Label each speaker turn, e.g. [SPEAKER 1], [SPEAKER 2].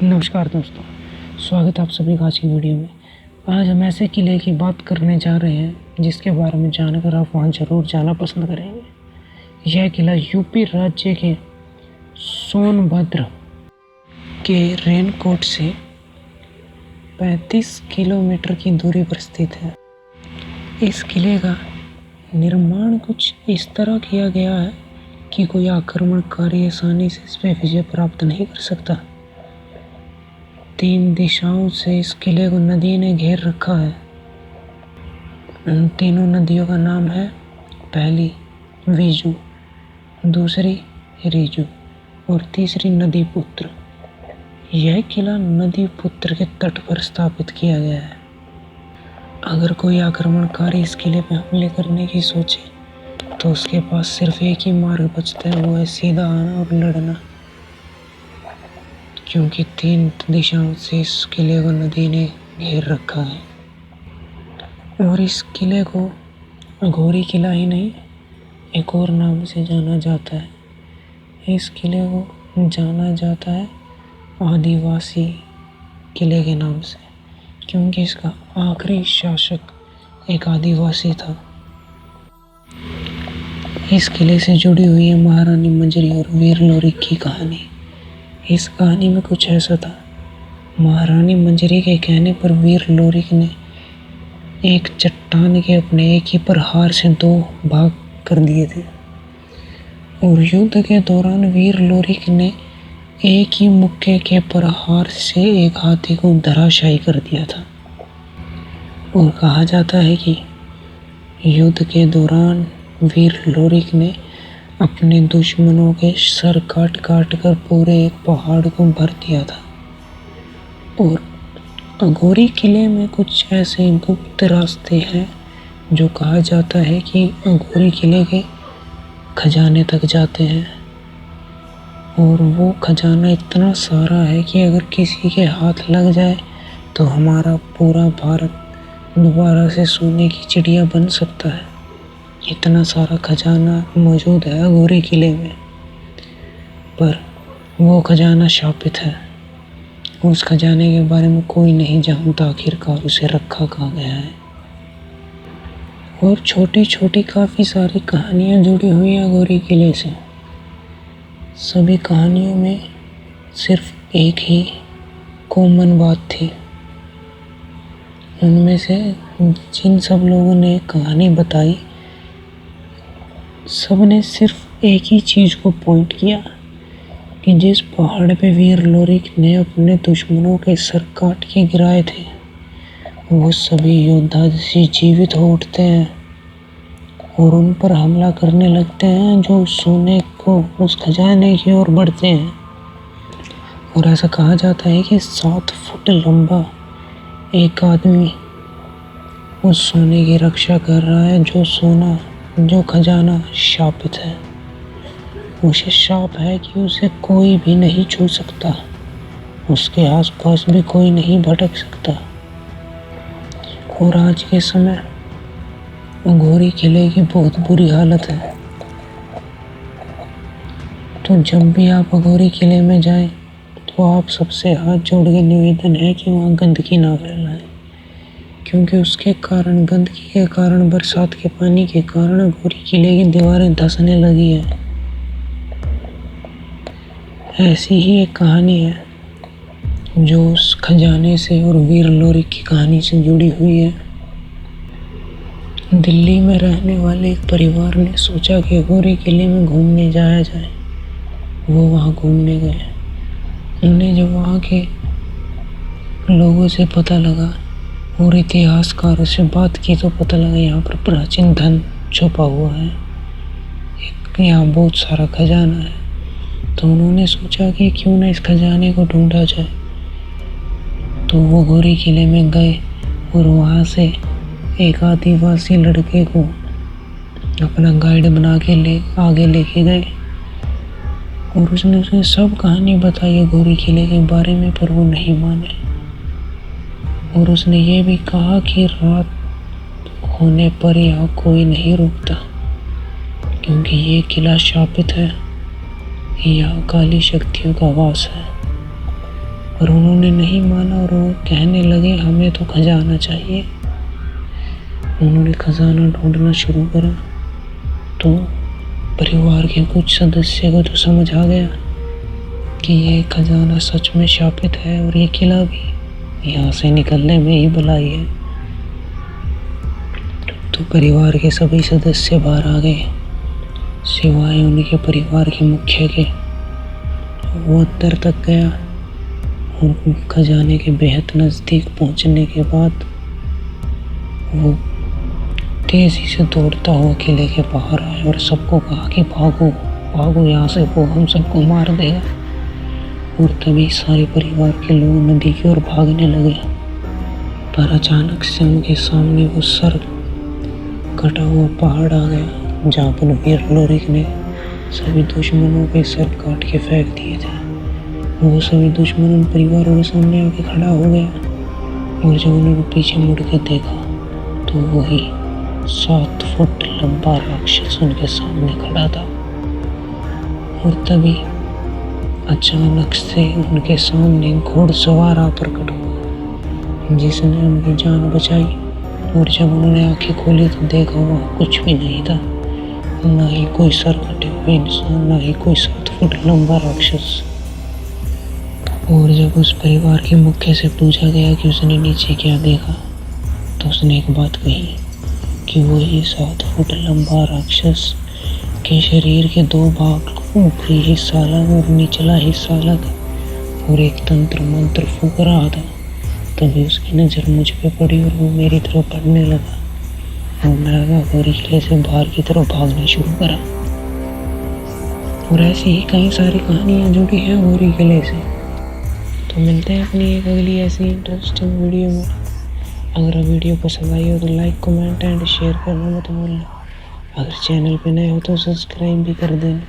[SPEAKER 1] नमस्कार दोस्तों, स्वागत है आप सभी का आज की वीडियो में। आज हम ऐसे किले की बात करने जा रहे हैं जिसके बारे में जानकर आप वहाँ ज़रूर जाना पसंद करेंगे। यह किला यूपी राज्य के सोनभद्र के रेनकोट से 35 किलोमीटर की दूरी पर स्थित है। इस किले का निर्माण कुछ इस तरह किया गया है कि कोई आक्रमणकारी आसानी से इस पर विजय प्राप्त नहीं कर सकता। 3 दिशाओं से इस किले को नदी ने घेर रखा है। उन तीनों नदियों का नाम है, पहली वीजू, दूसरी रीजू और तीसरी नदी पुत्र। यह किला नदी पुत्र के तट पर स्थापित किया गया है। अगर कोई आक्रमणकारी इस किले पर हमले करने की सोचे तो उसके पास सिर्फ एक ही मार्ग बचता है, वो है सीधा आना और लड़ना, क्योंकि 3 दिशाओं से इस किले को नदी ने घेर रखा है। और इस किले को अघोरी किला ही नहीं, एक और नाम से जाना जाता है। इस किले को जाना जाता है आदिवासी किले के नाम से, क्योंकि इसका आखिरी शासक एक आदिवासी था। इस किले से जुड़ी हुई है महारानी मंजरी और वीर लोरी की कहानी। इस कहानी में कुछ ऐसा था, महारानी मंजरी के कहने पर वीर लोरिक ने एक चट्टान के अपने एक ही प्रहार से 2 भाग कर दिए थे, और युद्ध के दौरान वीर लोरिक ने एक ही मुक्के के प्रहार से एक हाथी को धराशायी कर दिया था। और कहा जाता है कि युद्ध के दौरान वीर लोरिक ने अपने दुश्मनों के सर काट काट कर पूरे एक पहाड़ को भर दिया था। और अघोरी किले में कुछ ऐसे गुप्त रास्ते हैं जो कहा जाता है कि अघोरी किले के खजाने तक जाते हैं, और वो खजाना इतना सारा है कि अगर किसी के हाथ लग जाए तो हमारा पूरा भारत दोबारा से सोने की चिड़िया बन सकता है। इतना सारा खजाना मौजूद है अघोरी किले में, पर वो खजाना शापित है। उस खजाने के बारे में कोई नहीं जानता आखिरकार उसे रखा कहाँ गया है। और छोटी छोटी काफ़ी सारी कहानियाँ जुड़ी हुई हैं अघोरी किले से। सभी कहानियों में सिर्फ एक ही कॉमन बात थी। उनमें से जिन सब लोगों ने कहानी बताई, सब ने सिर्फ एक ही चीज़ को पॉइंट किया कि जिस पहाड़ पे वीर लोरिक ने अपने दुश्मनों के सर काट के गिराए थे, वो सभी योद्धा जीवित हो उठते हैं और उन पर हमला करने लगते हैं जो सोने को उस खजाने की ओर बढ़ते हैं। और ऐसा कहा जाता है कि 7 फुट लंबा एक आदमी उस सोने की रक्षा कर रहा है, जो खजाना शापित है। उसे शाप है कि उसे कोई भी नहीं छू सकता, उसके आसपास भी कोई नहीं भटक सकता। और आज के समय अघोरी किले की बहुत बुरी हालत है। तो जब भी आप अघोरी किले में जाएं तो आप सबसे हाथ जोड़ के निवेदन है कि वहाँ गंदगी ना फैलाएं, क्योंकि उसके कारण, गंदगी के कारण, बरसात के पानी के कारण अघोरी किले की दीवारें धंसने लगी है। ऐसी ही एक कहानी है जो उस खजाने से और वीर लोरिक की कहानी से जुड़ी हुई है। दिल्ली में रहने वाले एक परिवार ने सोचा कि अघोरी किले में घूमने जाया जाए। वो वहाँ घूमने गए। उन्हें जब वहाँ के लोगों से पता लगा और इतिहासकारों से बात की तो पता लगा यहाँ पर प्राचीन धन छुपा हुआ है, यहाँ बहुत सारा खजाना है। तो उन्होंने सोचा कि क्यों ना इस खजाने को ढूंढा जाए। तो वो अघोरी किले में गए और वहाँ से एक आदिवासी लड़के को अपना गाइड बना के आगे लेके गए, और उसने उसे सब कहानी बताई अघोरी किले के बारे में, पर वो नहीं माने। और उसने ये भी कहा कि रात होने पर यहाँ कोई नहीं रुकता, क्योंकि ये किला शापित है, यहाँ काली शक्तियों का वास है। पर उन्होंने नहीं माना और वो कहने लगे हमें तो खजाना चाहिए। उन्होंने खजाना ढूंढना शुरू करा तो परिवार के कुछ सदस्य को तो समझ आ गया कि ये खजाना सच में शापित है और ये किला भी यहाँ से निकलने में ही भलाई है। तो परिवार के सभी सदस्य बाहर आ गए सिवाय उनके परिवार के मुखिया के। वो अंदर तक गया और खजाने के बेहद नज़दीक पहुंचने के बाद वो तेज़ी से दौड़ता हुआ किले के बाहर आया और सबको कहा कि भागो भागो यहाँ से, वो हम सबको मार देगा। और तभी सारे परिवार के लोग नदी की ओर भागने लगे, पर अचानक से उनके सामने वो सर कटा हुआ पहाड़ आ गया जहाँ पर वीर लोरिक ने सभी दुश्मनों के सर काट के फेंक दिए थे। वो सभी दुश्मन उन परिवारों के सामने आके खड़ा हो गया और जब उन्होंने पीछे मुड़ के देखा तो वही 7 फुट लंबा राक्षस उनके सामने खड़ा था। और तभी अचानक से उनके सामने घोड़सवार आ प्रकट हुआ जिसने उनकी जान बचाई। और जब उन्होंने आंखें खोली तो देखा वहाँ कुछ भी नहीं था, ना ही कोई सर कटे हुए इंसान, ना ही कोई 7 फुट लंबा राक्षस। और जब उस परिवार के मुखिया से पूछा गया कि उसने नीचे क्या देखा तो उसने एक बात कही कि वही 7 फुट लंबा राक्षस के शरीर के 2 भाग, ऊपरी हिस्सा अलग और निचला हिस्सा अलग, और एक तंत्र मंत्र फूंक रहा था। तभी उसकी नज़र मुझ पे पड़ी और वो मेरी तरफ बढ़ने लगा और मैं गौरी किले से बाहर की तरफ भागना शुरू करा। और ऐसी ही कई सारी कहानियाँ जुड़ी हैं गौरी किले से। तो मिलते हैं अपनी एक अगली ऐसी इंटरेस्टिंग वीडियो में। अगर वीडियो पसंद आई हो तो लाइक, कमेंट एंड शेयर करना मत भूलना। अगर चैनल पे नए हो तो सब्सक्राइब भी कर देना।